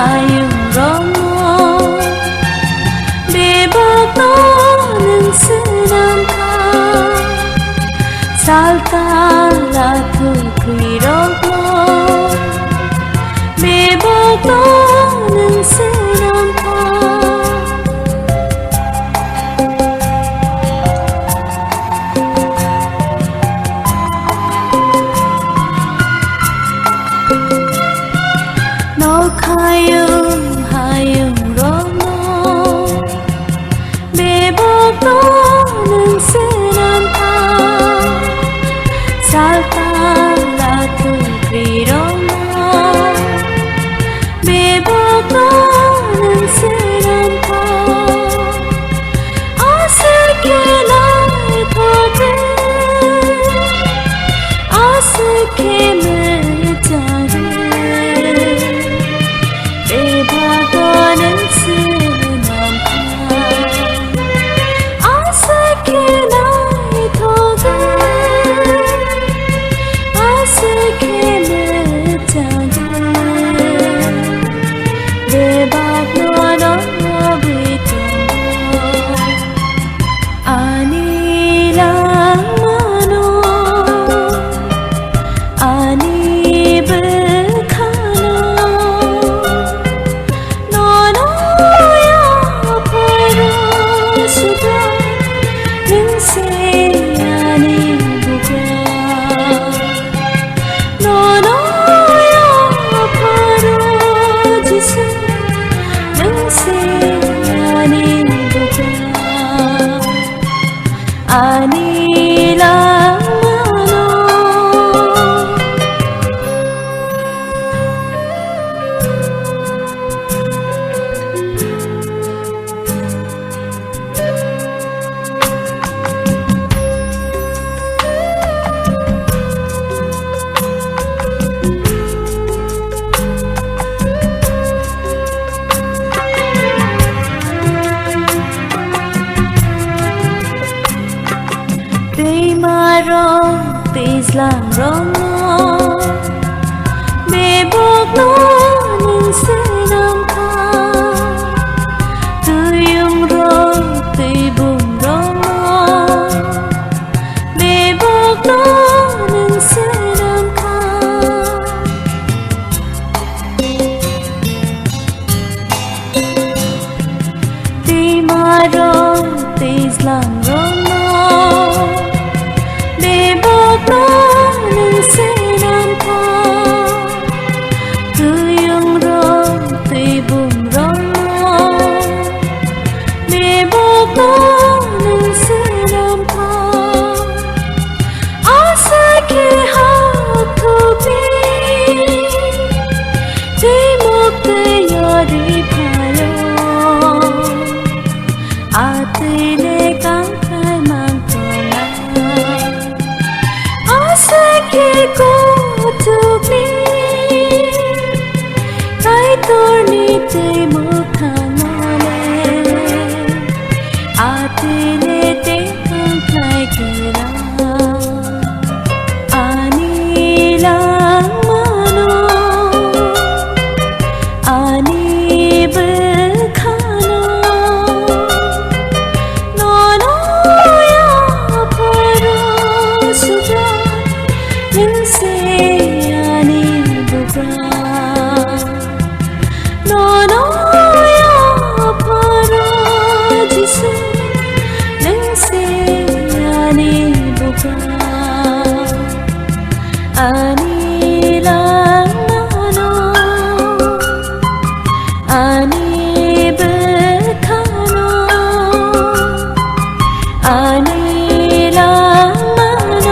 하윤로모 비박노는 쓰남카 살타라 tulkuiromo 비박노는 쓰남카 hayung hayung romo bebokno는 쓰남카 살타라 tulkuiromo bebokno는 쓰남카 어색해 나의 도들 어색해 물자를 bebago는 쓰남카 어색해 나의 도들 어색해 물자들 bebago는 비도 아니랑 마노 아니 아니랑 Marong tislang romo bebokno는 쓰남카 tuyung ro tibum romo bebokno는 쓰남카 di marong tislang romo bebokno는 쓰남카 tuyung ro tibum romo bebokno는 쓰남카 어색해 하토비 제목대 열이 파요 아들의 강탈 많구나 어색해 고투비 나의 돌니 대목한 너네 아들의 대강탈 그라 아니랑 마노 아니 불카노 너너야 바로 수가 능세 아니 보가 너너야 바로 지수 능세 아니 보가 아니랑 나노 아니 불카노 아니랑 나노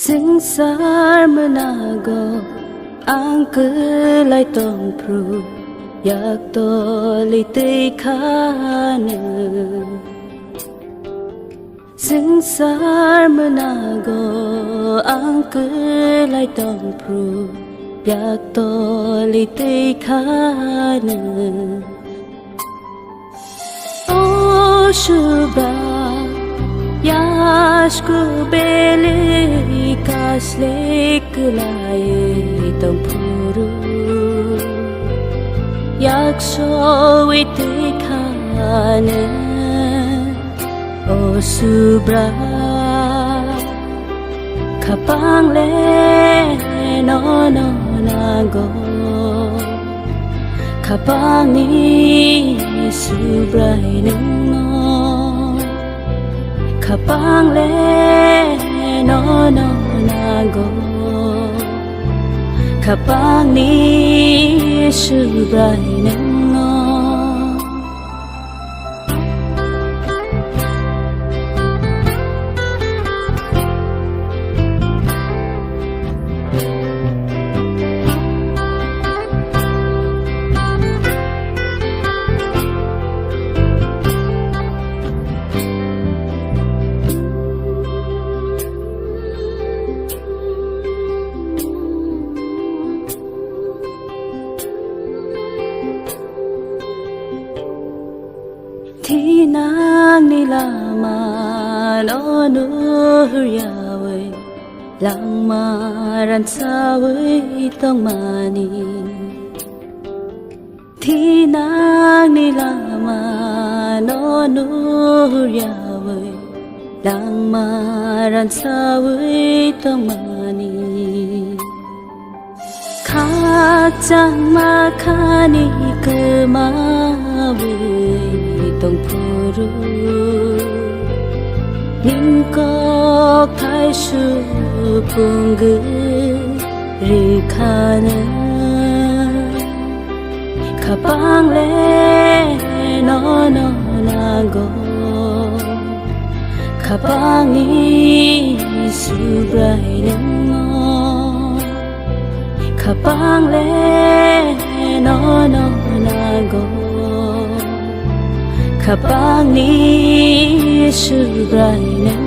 Sengsar menago angkelai tong pru yak toli teikana Sengsar menago angkelai tong pru yak toli teikana Oh Shubha Yashku beli kaslek lai tampuru Yakso ite khane o subra kapang le no no na go kapang ni subra no kapang le no no na go kapang ni subra no Thi nang ni lama no nu ya we lang ma ran sa we tong mani Thi nang ni lama no nu ya we lang ma ran sa we tong mani Kha chang ma kha ni ke ma we tong puru ning ko khai shu pung gu ri khana kapang le no no na go kapang ni subrai no kapang le no no na go kapang ni subrai no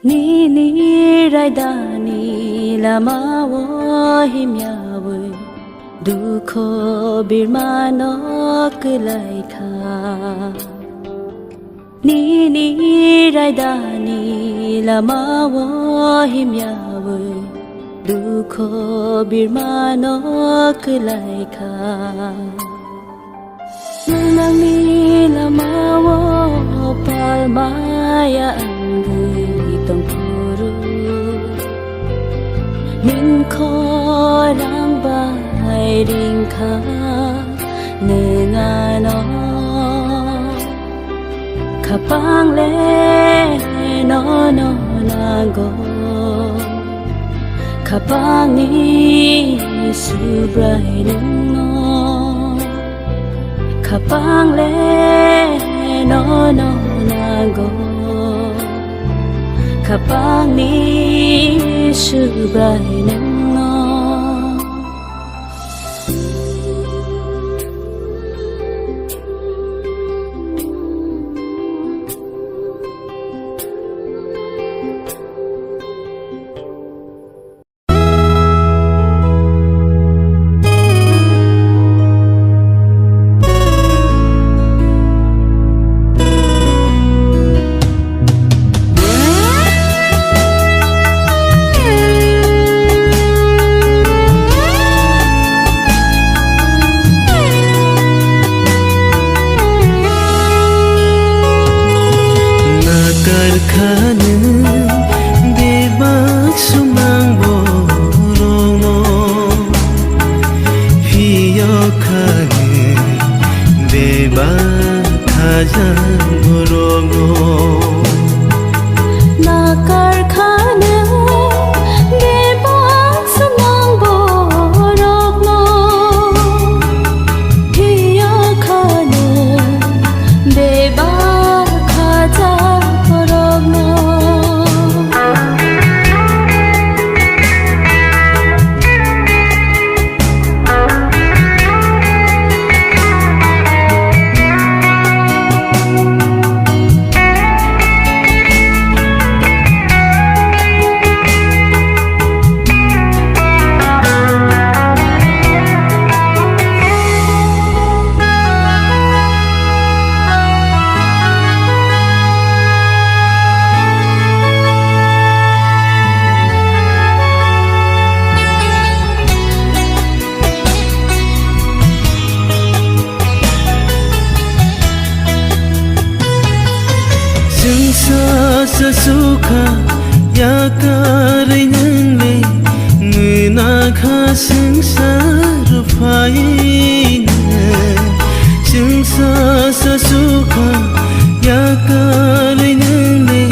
ni ni rai da ni lama wo him ya we du kho bir ma no klai kha ni ni rai da ni lama wo him ya we du kho bir ma no klai kha nang ni lama wo pal ma ya tong puru ning kho rang bai ring kha ne nga no kapang le no no na go kapang ni subrai no kapang le no no na go kapang ni subrai no sa suka ya karai nang le nguna kha sing sa ru phai ne sing sa suka ya karai nang le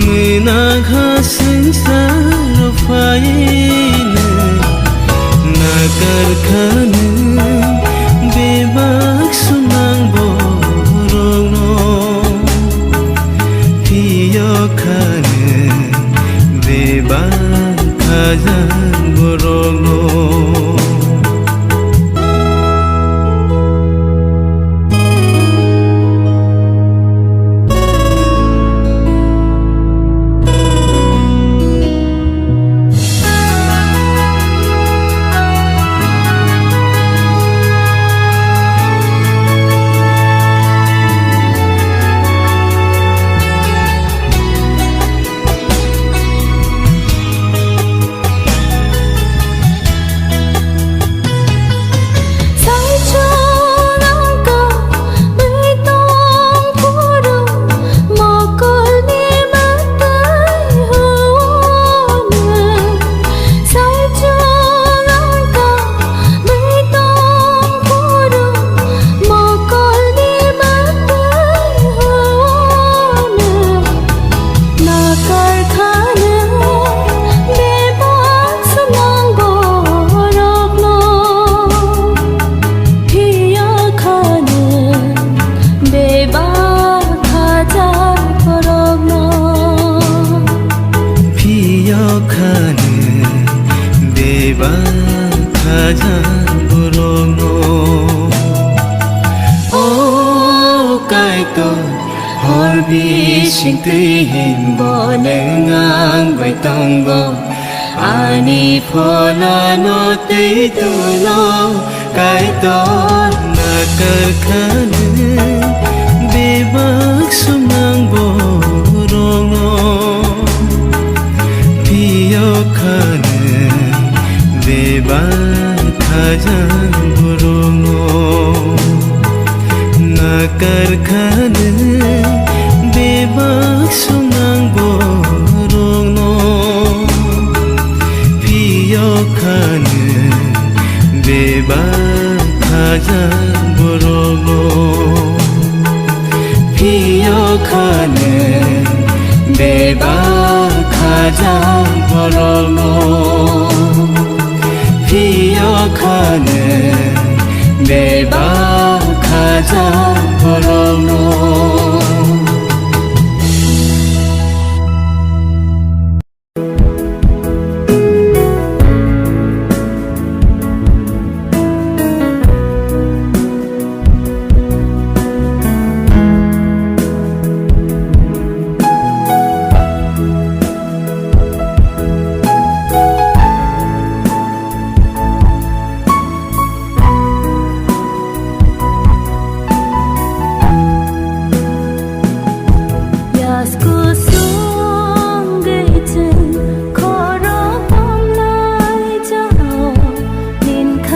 nguna kha sing sa ru phai ne na kar khan be bak sunang bo rong no piyo khan be bak khajan bo rong no hor bi sing tui hin bo nengang bai tong bo ani phola no tei tu lo kai to na kar khan be bak sumang bo rong no piyo khan be bak khajan bo rong no na kar khan be bak sumang bo rong no piyo khan be bak khajan bo rong no piyo khan be bak khajan bo rong no piyo khan be bak khajan bo rong no Hãy subscribe cho kênh Ghiền Mì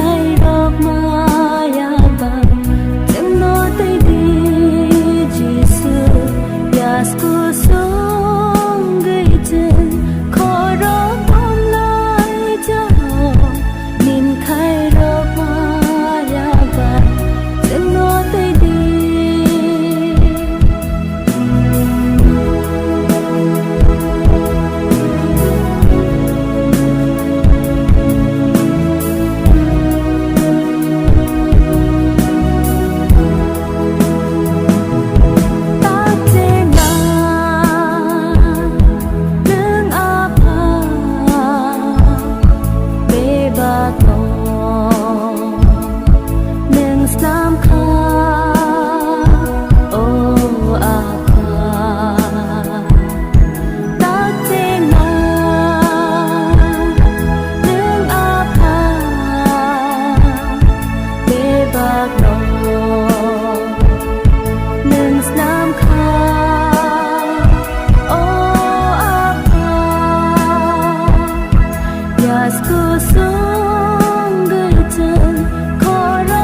Gõ để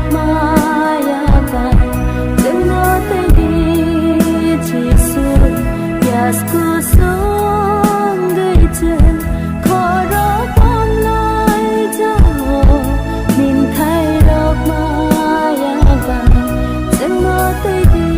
không bỏ lỡ sông gây chân khó rõ bom lại giàu nhìn thay đọc mà ya vàng chân mơ tây đi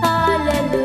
Hallelujah,